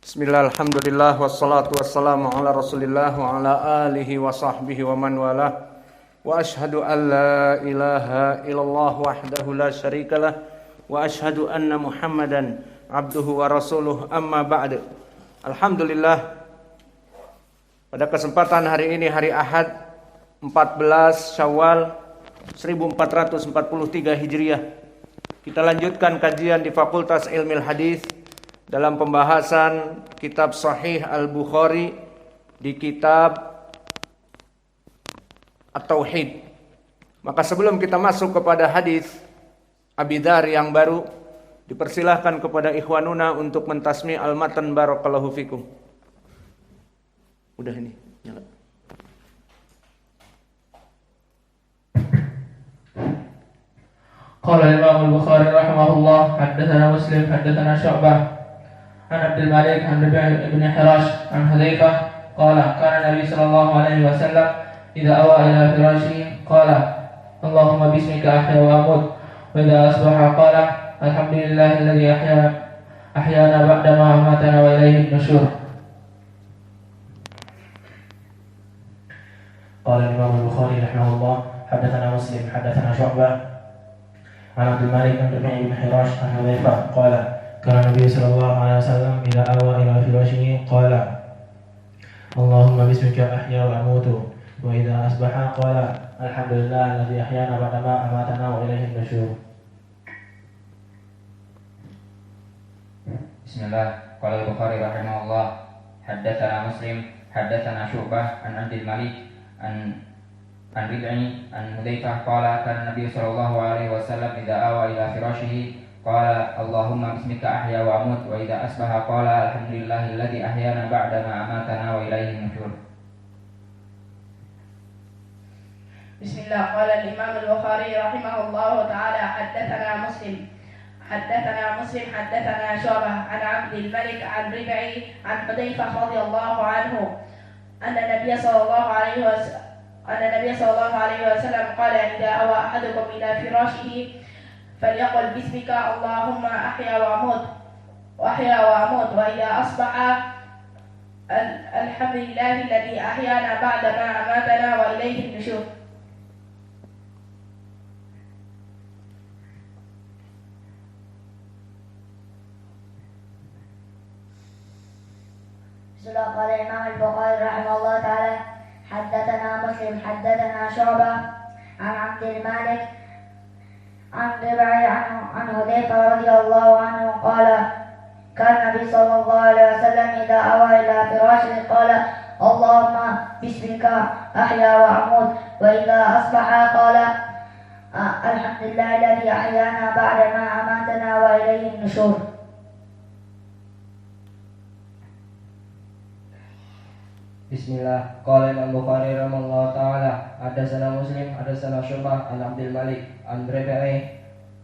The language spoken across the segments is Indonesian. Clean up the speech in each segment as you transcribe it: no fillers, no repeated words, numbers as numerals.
Bismillah, alhamdulillah, wassalatu wassalamu ala rasulillah wa ala alihi wa sahbihi wa man walah. Wa ashhadu an la ilaha illallah wahdahu la syarikalah wa ashhadu anna muhammadan abduhu wa rasuluh, amma ba'd. Alhamdulillah, pada kesempatan hari ini, hari Ahad 14 Syawal 1443 Hijriah, kita lanjutkan kajian di Fakultas Ilmil Hadis dalam pembahasan kitab Sahih Al-Bukhari di kitab At-Tauhid. Maka sebelum kita masuk kepada hadis Abi Dzar yang baru, dipersilahkan kepada ikhwanuna untuk mentasmi al-matan barakallahu fikum. Udah ini, nyala. Qala Imam Al-Bukhari rahimahullah, haddatsana Muslim, haddatsana Syu'bah an Abdul Malik an Rabi' ibn Hirash an Hudzaifah qala kana Nabi sallallahu alaihi wasallam idza awa ila firashihi qala Allahumma bismika ahya wa amut wa idza asbaha qala alhamdulillahilladzi ahyana ba'da ma amatana wa ilayhi an-nusyur. Qala Imam Al-Bukhari rahimahullah, haddatsana Muslim, haddatsana Syu'bah an Abdul Malik an Rabi' ibn Hirash an Hudzaifah qala kana Nabi sallallahu alaihi wasallam idza awa ila firashihi qala Allahumma bismika ahya wa amutu wa idza asbaha qala alhamdulillahilladzi ahyana ba'da ma amatana wa ilayhi an-nusyur. Bismillah. Qala Al-Bukhari rahimahullah, haddatsana Muslim, haddatsana Syu'bah an Abdul Malik an Rabi' an Hudzaifah qala kana Nabi sallallahu alaihi wasallam idza awa ila firashihi qala Allahumma bismika ahya wa amut wa idza asbaha qala alhamdulillahilladzi ahyana ba'da ma amatana wa ilayhi nusyur. Bismillah. Qala al-Imam Al-Bukhari rahimahullahu ta'ala, haddatsana Muslim, haddatsana Syu'bah an Abdul Malik an Rabi' an Hudzaifah radhiyallahu anhu anna Nabiy sallallahu alaihi wasallam qala idza awa ahadukum ila firashihi فليقل باسمك اللهم أحيا وأموت وإذا أصبح الحمد لله الذي أحيانا بعد ما أماتنا وإليه النشور. Sudah qala Imam Al-Bukhari rahimahullah ta'ala, haddatsana Muslim, haddatsana Syu'bah an Abdul Malik an Rabi' an Hudzaifah radhiyallahu anhu qala kana Nabi sallallahu alaihi wasallam idza awa ila firashihi qala Allahumma bismika ahya wa amut wa idza asbaha qala alhamdulillahilladzi ahyana ba'da ma amatana wa ilayhi an-nusyur. Bismillah. Qala Imam Bukhari rahimahullah ta'ala, haddatsana Muslim, haddatsana Syu'bah an Abdul Malik an Rabi'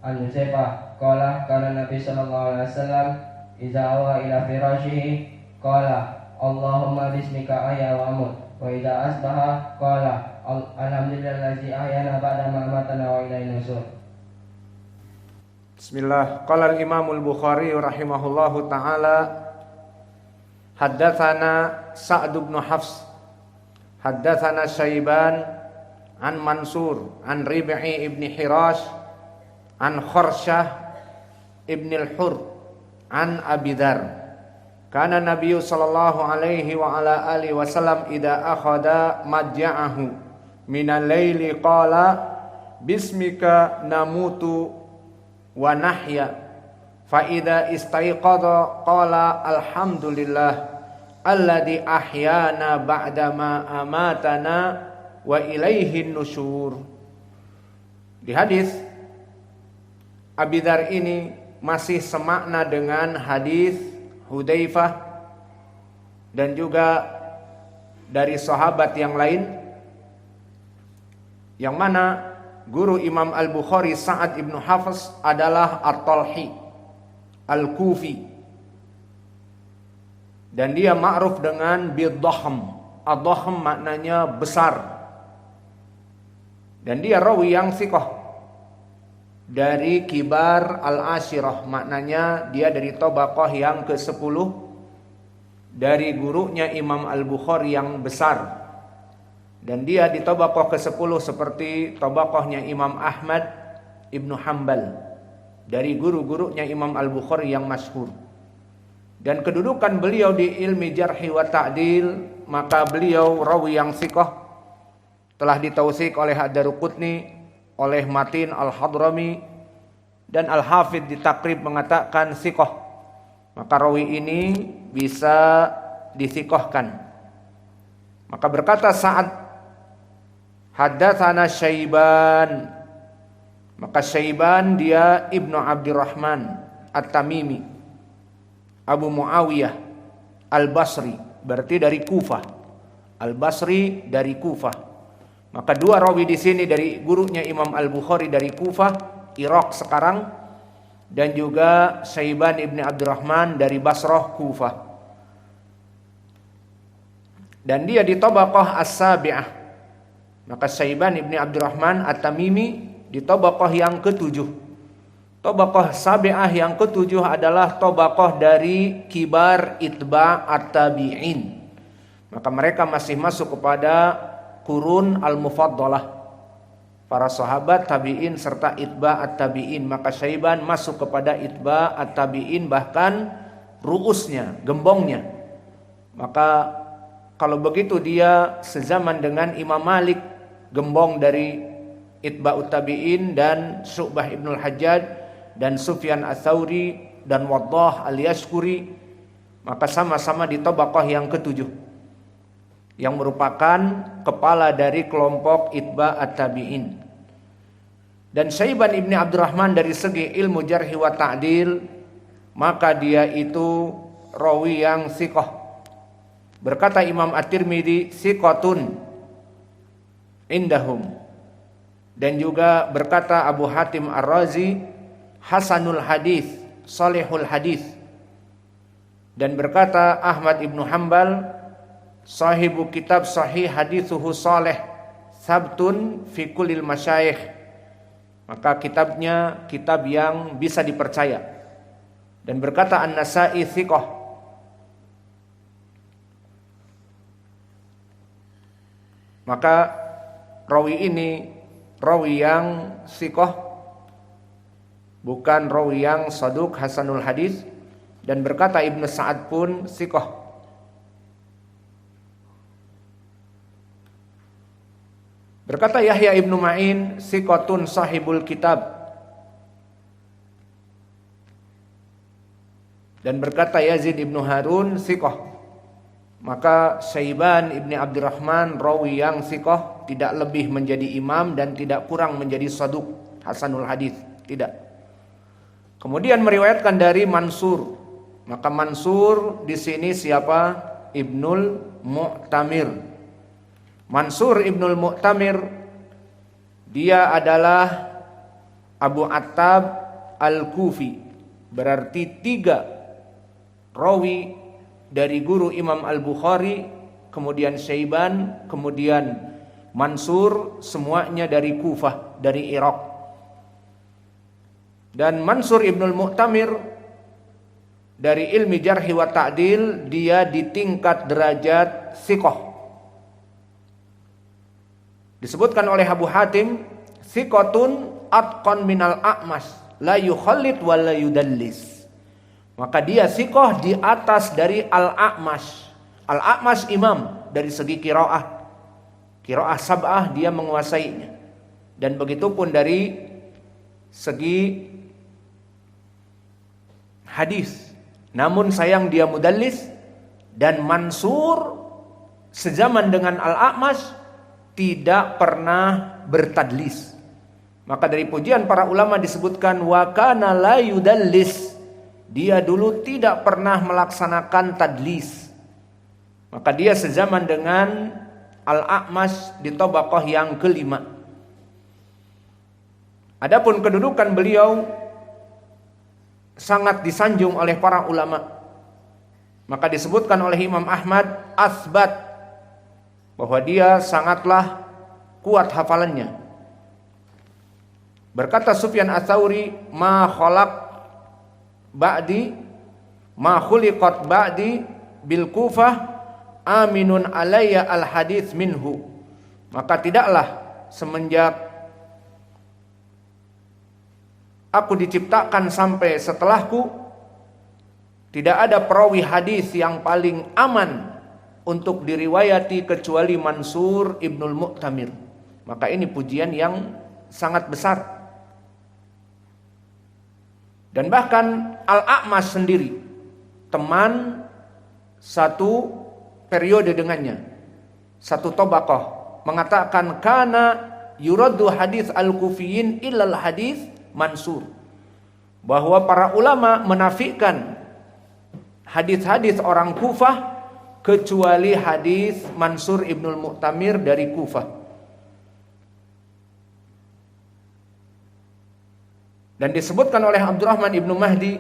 an Hudzaifah qala kana Nabi sallallahu alaihi wasallam idza awa ila firashihi qala Allahumma bismika ahya wa amut wa idza asbaha qala alhamdulillahilladzi ahyana ba'da ma amatana wa ilayhi nusyur. Bismillah. Qala al-Imam Al-Bukhari rahimahullahu ta'ala, haddatsana Sa'd bin Hafs, haddatsana Syaiban an Mansur an Rabi' ibn Hirash an Kharsyah ibn al-Hur an Abi Dzar kana Nabi sallallahu alaihi wa ala alihi wasallam idza akhadha madja'ahu min al-laili qala bismika namutu wa nahya fa idza istaiqadha qala alhamdulillah alladzi ahyana ba'da ma amatana wa ilaihin nusyur. Di hadis Abi Dzar ini masih semakna dengan hadis Hudzaifah dan juga dari sahabat yang lain, yang mana guru Imam Al-Bukhari Sa'ad ibn Hafs adalah At-Talhi Al-Kufi, dan dia ma'ruf dengan bid-dhahm. Ad-dhahm maknanya besar, dan dia rawi yang thiqah dari kibar al-ashirah, maknanya dia dari tabaqah yang ke-10 dari gurunya Imam Al-Bukhari yang besar. Dan dia di tabaqah ke-10 seperti tabaqahnya Imam Ahmad Ibnu Hanbal, dari guru-gurunya Imam Al-Bukhari yang masyhur. Dan kedudukan beliau di ilmi jarhi wa ta'dil, maka beliau rawi yang thiqah, telah ditautsik oleh Ad-Daruqutni, oleh Matin Al-Hadrami, dan Al-Hafidh di Taqrib mengatakan thiqah. Maka rawi ini bisa dithiqahkan. Maka berkata Sa'ad, haddatsana Syaiban. Maka Syaiban dia Ibnu Abdurrahman At-Tamimi Abu Muawiyah Al-Basri, berarti dari Kufah. Al-Basri dari Kufah. Maka dua rawi di sini dari gurunya Imam Al-Bukhari dari Kufah, Irak sekarang, dan juga Syaiban Ibnu Abdurrahman dari Basrah, Kufah. Dan dia di tabaqah as-sabi'ah. Maka Syaiban Ibnu Abdurrahman At-Tamimi di tabaqah yang ke-7. Tabaqah sabi'ah yang ke-7 adalah tabaqah dari kibar itba' at-tabi'in. Maka mereka masih masuk kepada qurun al-mufaddalah, para sahabat, tabi'in serta itba' at-tabi'in. Maka Syaiban masuk kepada itba' at-tabi'in, bahkan ru'usnya, gembongnya. Maka kalau begitu dia sezaman dengan Imam Malik, gembong dari itba'ut tabi'in, dan Syu'bah Ibnul Hajjaj, dan Sufyan Ats-Tsauri, dan Waddah Al-Yashkuri. Maka sama-sama di tabaqah yang ke-7, yang merupakan kepala dari kelompok itba'at tabi'in. Dan Syaiban Ibnu Abdurrahman dari segi ilmu jarhi wa ta'dil, maka dia itu rawi yang thiqah. Berkata Imam At-Tirmidzi, thiqatun indahum. Dan juga berkata Abu Hatim Ar-Razi, hasanul hadis, salihul hadis. Dan berkata Ahmad Ibnu Hanbal, sahibu kitab sahih hadithuhu salih, sabtun fi kullil masyayikh. Maka kitabnya kitab yang bisa dipercaya. Dan berkata An-Nasa'i thiqah. Maka rawi ini rawi yang thiqah, bukan rawi yang saduq hasanul hadis. Dan berkata Ibnu Sa'ad pun thiqah. Berkata Yahya Ibnu Ma'in, thiqatun sahibul kitab. Dan berkata Yazid Ibnu Harun thiqah. Maka Syaiban Ibnu Abdurrahman rawi yang thiqah, tidak lebih menjadi imam dan tidak kurang menjadi saduq hasanul hadis, tidak. Kemudian meriwayatkan dari Mansur. Maka Mansur di sini siapa? Ibnul Mu'tamir. Mansur Ibnul Mu'tamir, dia adalah Abu Attab Al-Kufi. Berarti 3 rawi dari guru Imam Al-Bukhari, kemudian Syaiban, kemudian Mansur, semuanya dari Kufah, dari Irak. Dan Mansur Ibnul Mu'tamir dari ilmi jarhi wa ta'dil, dia di tingkat derajat thiqah. Disebutkan oleh Abu Hatim, thiqatun atqan minal a'mas, la yukhallid wa la yudallis. Maka dia thiqah di atas dari Al-A'mash. Al-A'mash imam dari segi qiraah. Qiraah sab'ah dia menguasainya. Dan begitu pun dari segi hadis. Namun sayang dia mudallis. Dan Mansur sezaman dengan Al-A'mash tidak pernah bertadlis. Maka dari pujian para ulama disebutkan wa kana la yudallis. Dia dulu tidak pernah melaksanakan tadlis. Maka dia sezaman dengan Al-A'mash di tabaqah yang ke-5. Adapun kedudukan beliau sangat disanjung oleh para ulama. Maka disebutkan oleh Imam Ahmad asbat, bahwa dia sangatlah kuat hafalannya. Berkata Sufyan Ats-Tsauri, ma khuliqat ba'di bil Kufah aminun alayya al hadits minhu. Maka tidaklah semenjak aku diciptakan sampai setelahku, tidak ada perawi hadis yang paling aman untuk diriwayati kecuali Mansur Ibnul Mu'tamir. Maka ini pujian yang sangat besar. Dan bahkan Al-A'mash sendiri, teman satu periode dengannya, satu tabaqah, mengatakan kana yuraddu hadis al-kufiyin illal hadis Mansur, bahwa para ulama menafikan hadis-hadis orang Kufah kecuali hadis Mansur Ibnul Mu'tamir dari Kufah. Dan disebutkan oleh Abdurrahman Ibnu Mahdi,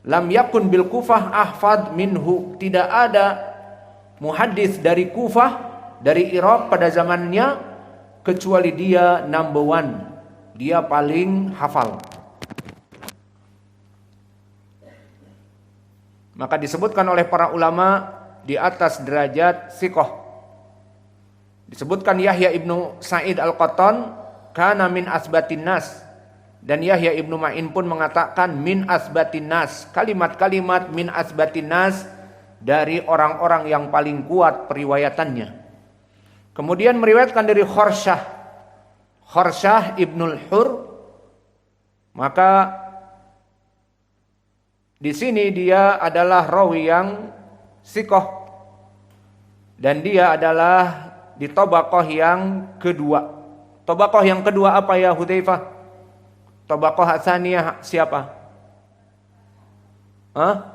lam yakun bil Kufah ahfad minhu, tidak ada muhaddis dari Kufah, dari Irak pada zamannya, kecuali dia number one, dia paling hafal. Maka disebutkan oleh para ulama di atas derajat siqah. Disebutkan Yahya Ibnu Sa'id Al-Qattan kana min asbatin nas, dan Yahya Ibnu Ma'in pun mengatakan min asbatin nas, kalimat-kalimat min asbatin nas dari orang-orang yang paling kuat periwayatannya. Kemudian meriwayatkan dari Khorsyah Ibnul Hur, maka di sini dia adalah rawi yang siqah, dan dia adalah di tabaqah yang kedua. Tabaqah yang kedua apa ya Hudzaifah? Tabaqah tsaniyah siapa? Hah?